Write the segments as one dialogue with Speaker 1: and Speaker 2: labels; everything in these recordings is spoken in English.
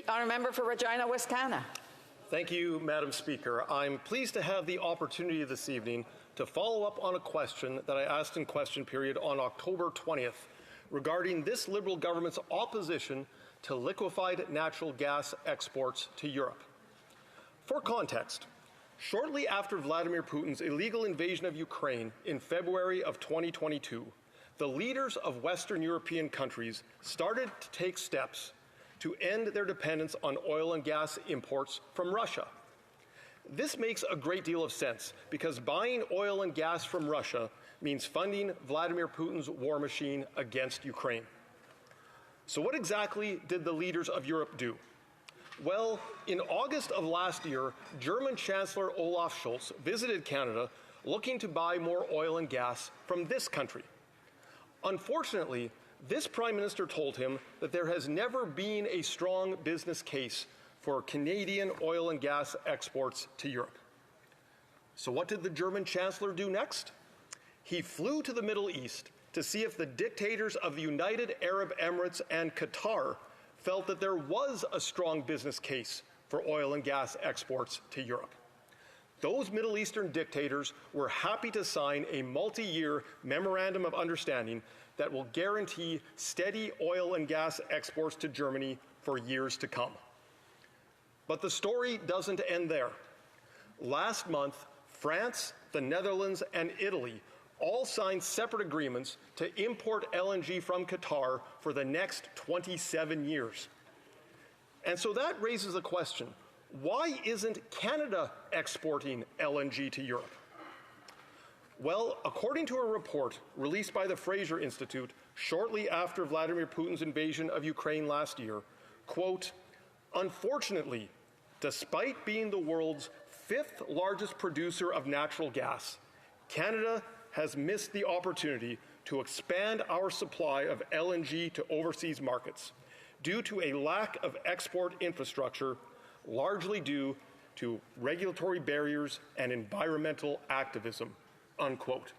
Speaker 1: Honourable Member for Regina Wascana.
Speaker 2: Thank you, Madam Speaker. I'm pleased to have the opportunity this evening to follow up on a question that I asked in question period on October 20th regarding this Liberal government's opposition to liquefied natural gas exports to Europe. For context, shortly after Vladimir Putin's illegal invasion of Ukraine in February of 2022, the leaders of Western European countries started to take steps to end their dependence on oil and gas imports from Russia. This makes a great deal of sense because buying oil and gas from Russia means funding Vladimir Putin's war machine against Ukraine. So what exactly did the leaders of Europe do? Well, in August of last year, German Chancellor Olaf Scholz visited Canada looking to buy more oil and gas from this country. Unfortunately, this Prime Minister told him that there has never been a strong business case for Canadian oil and gas exports to Europe. So what did the German Chancellor do next? He flew to the Middle East to see if the dictators of the United Arab Emirates and Qatar felt that there was a strong business case for oil and gas exports to Europe. Those Middle Eastern dictators were happy to sign a multi-year memorandum of understanding that will guarantee steady oil and gas exports to Germany for years to come. But the story doesn't end there. Last month, France, the Netherlands, and Italy all signed separate agreements to import LNG from Qatar for the next 27 years. And so that raises a question. Why isn't Canada exporting LNG to Europe? Well, according to a report released by the Fraser Institute shortly after Vladimir Putin's invasion of Ukraine last year, quote, unfortunately, despite being the world's 5th largest producer of natural gas, Canada has missed the opportunity to expand our supply of LNG to overseas markets due to a lack of export infrastructure, largely due to regulatory barriers and environmental activism, unquote.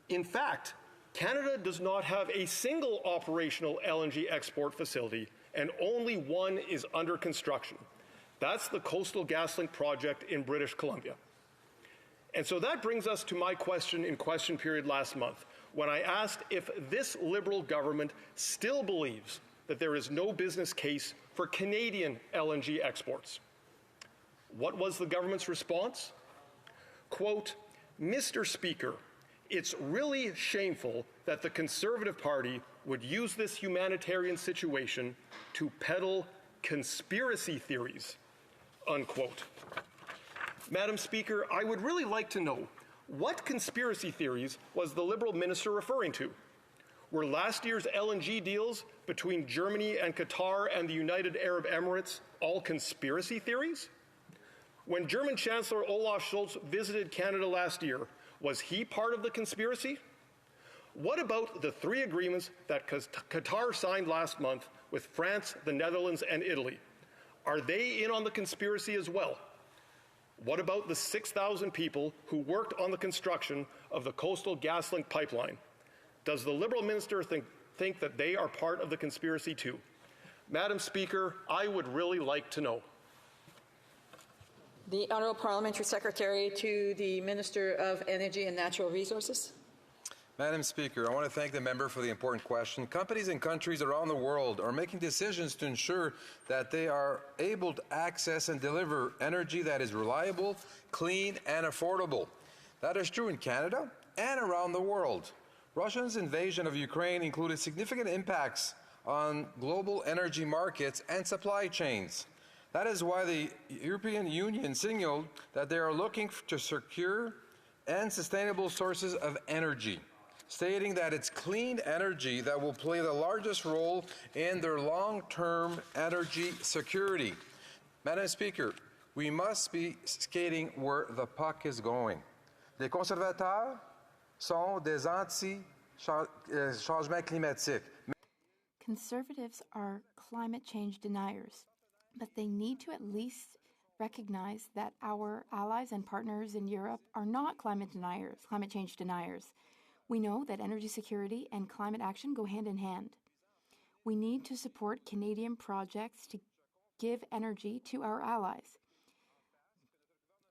Speaker 2: In fact, Canada does not have a single operational LNG export facility, and only one is under construction. That's the Coastal GasLink project in British Columbia. And so that brings us to my question in question period last month, when I asked if this Liberal government still believes that there is no business case for Canadian LNG exports. What was the government's response? Quote, Mr. Speaker, it's really shameful that the Conservative Party would use this humanitarian situation to peddle conspiracy theories, unquote. Madam Speaker, I would really like to know, what conspiracy theories was the Liberal minister referring to? Were last year's LNG deals between Germany and Qatar and the United Arab Emirates all conspiracy theories? When German Chancellor Olaf Scholz visited Canada last year, was he part of the conspiracy? What about the 3 agreements that Qatar signed last month with France, the Netherlands, and Italy? Are they in on the conspiracy as well? What about the 6,000 people who worked on the construction of the Coastal GasLink pipeline? Does the Liberal minister think that they are part of the conspiracy too? Madam Speaker, I would really like to know.
Speaker 1: The Honourable Parliamentary Secretary to the Minister of Energy and Natural Resources.
Speaker 3: Madam Speaker, I want to thank the member for the important question. Companies and countries around the world are making decisions to ensure that they are able to access and deliver energy that is reliable, clean, and affordable. That is true in Canada and around the world. Russia's invasion of Ukraine included significant impacts on global energy markets and supply chains. That is why the European Union signaled that they are looking to secure and sustainable sources of energy, stating that it's clean energy that will play the largest role in their long-term energy security. Madam Speaker, we must be skating where the puck is going. Les conservateurs sont des anti-changement climatique.
Speaker 4: Conservatives are climate change deniers, but they need to at least recognize that our allies and partners in Europe are not climate change deniers. We know that energy security and climate action go hand in hand. We need to support Canadian projects to give energy to our allies.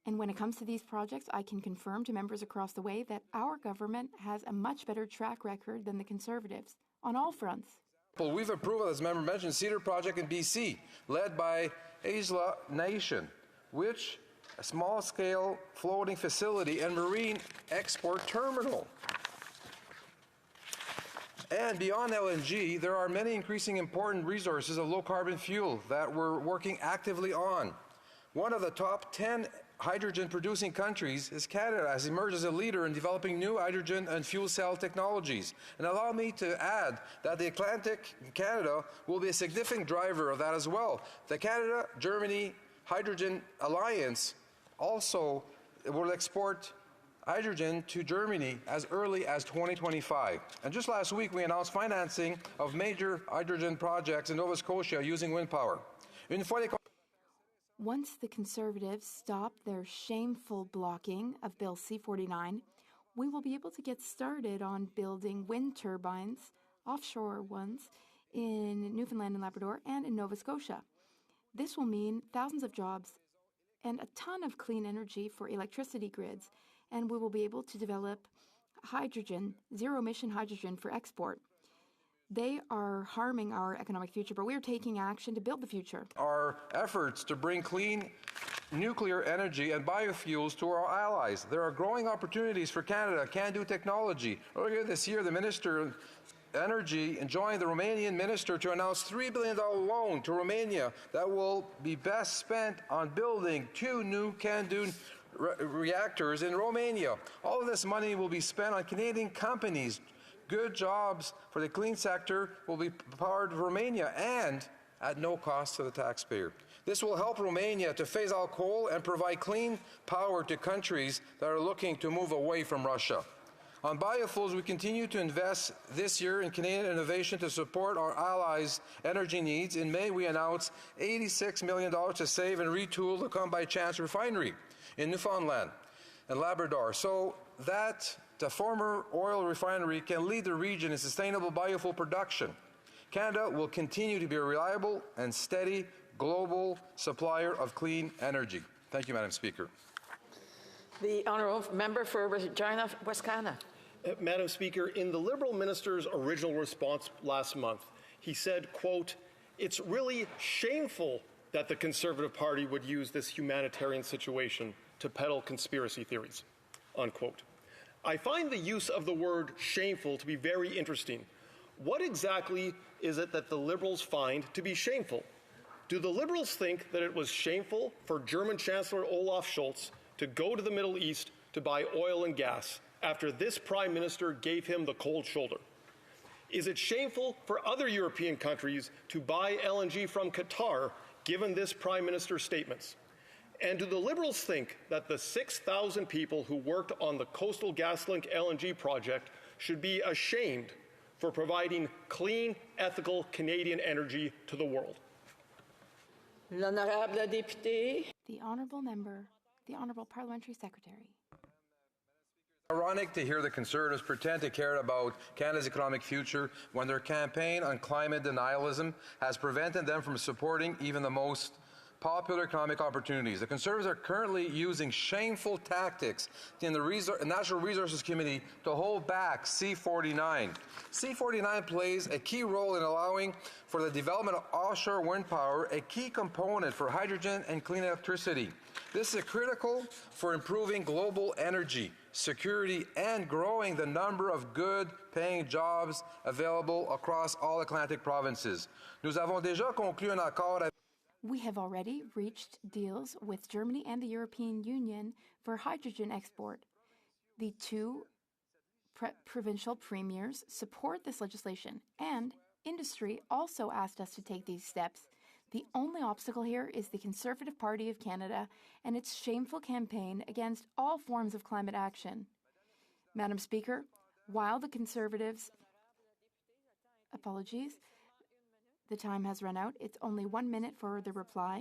Speaker 4: And when it comes to these projects, I can confirm to members across the way that our government has a much better track record than the Conservatives on all fronts.
Speaker 3: We've approved, as the member mentioned, Cedar Project in BC, led by Isla Nation, which a small-scale floating facility and marine export terminal. And beyond LNG, there are many increasing important resources of low-carbon fuel that we're working actively on. One of the top 10 hydrogen-producing countries is Canada, has emerged as a leader in developing new hydrogen and fuel cell technologies. And allow me to add that the Atlantic Canada will be a significant driver of that as well. The Canada-Germany Hydrogen Alliance also will export hydrogen to Germany as early as 2025. And just last week, we announced financing of major hydrogen projects in Nova Scotia using wind power.
Speaker 4: Once the Conservatives stop their shameful blocking of Bill C-49, we will be able to get started on building wind turbines, offshore ones, in Newfoundland and Labrador and in Nova Scotia. This will mean thousands of jobs and a ton of clean energy for electricity grids, and we will be able to develop hydrogen, zero-emission hydrogen for export. They are harming our economic future, but we are taking action to build the future.
Speaker 3: Our efforts to bring clean nuclear energy and biofuels to our allies. There are growing opportunities for Canada, can-do technology. Earlier this year, the Minister of Energy joined the Romanian Minister to announce $3 billion loan to Romania that will be best spent on building 2 new can-do reactors in Romania. All of this money will be spent on Canadian companies. Good jobs for the clean sector will be powered in Romania and at no cost to the taxpayer. This will help Romania to phase out coal and provide clean power to countries that are looking to move away from Russia. On biofuels, we continue to invest this year in Canadian innovation to support our allies' energy needs. In May, we announced $86 million to save and retool the Come By Chance refinery in Newfoundland and Labrador, so that the former oil refinery can lead the region in sustainable biofuel production. Canada will continue to be a reliable and steady global supplier of clean energy. Thank you, Madam Speaker.
Speaker 1: The honourable member for Regina Wascana.
Speaker 2: Madam Speaker, in the Liberal minister's original response last month, he said, quote, "It's really shameful that the Conservative Party would use this humanitarian situation to peddle conspiracy theories," unquote. I find the use of the word shameful to be very interesting. What exactly is it that the Liberals find to be shameful? Do the Liberals think that it was shameful for German Chancellor Olaf Scholz to go to the Middle East to buy oil and gas after this Prime Minister gave him the cold shoulder? Is it shameful for other European countries to buy LNG from Qatar, given this Prime Minister's statements? And do the Liberals think that the 6,000 people who worked on the Coastal GasLink LNG project should be ashamed for providing clean, ethical Canadian energy to the world?
Speaker 1: L'honorable député.
Speaker 4: The honourable member, the honourable parliamentary secretary.
Speaker 3: Ironic to hear the Conservatives pretend to care about Canada's economic future when their campaign on climate denialism has prevented them from supporting even the most popular economic opportunities. The Conservatives are currently using shameful tactics in the Natural Resources Committee to hold back C-49. C-49 plays a key role in allowing for the development of offshore wind power, a key component for hydrogen and clean electricity. This is critical for improving global energy security and growing the number of good-paying jobs available across all Atlantic provinces. Nous avons déjà conclu un accord.
Speaker 4: We have already reached deals with Germany and the European Union for hydrogen export. The 2 provincial premiers support this legislation, and industry also asked us to take these steps. The only obstacle here is the Conservative Party of Canada and its shameful campaign against all forms of climate action. Madam Speaker, while the Conservatives... Apologies. The time has run out. It's only 1 minute for the reply.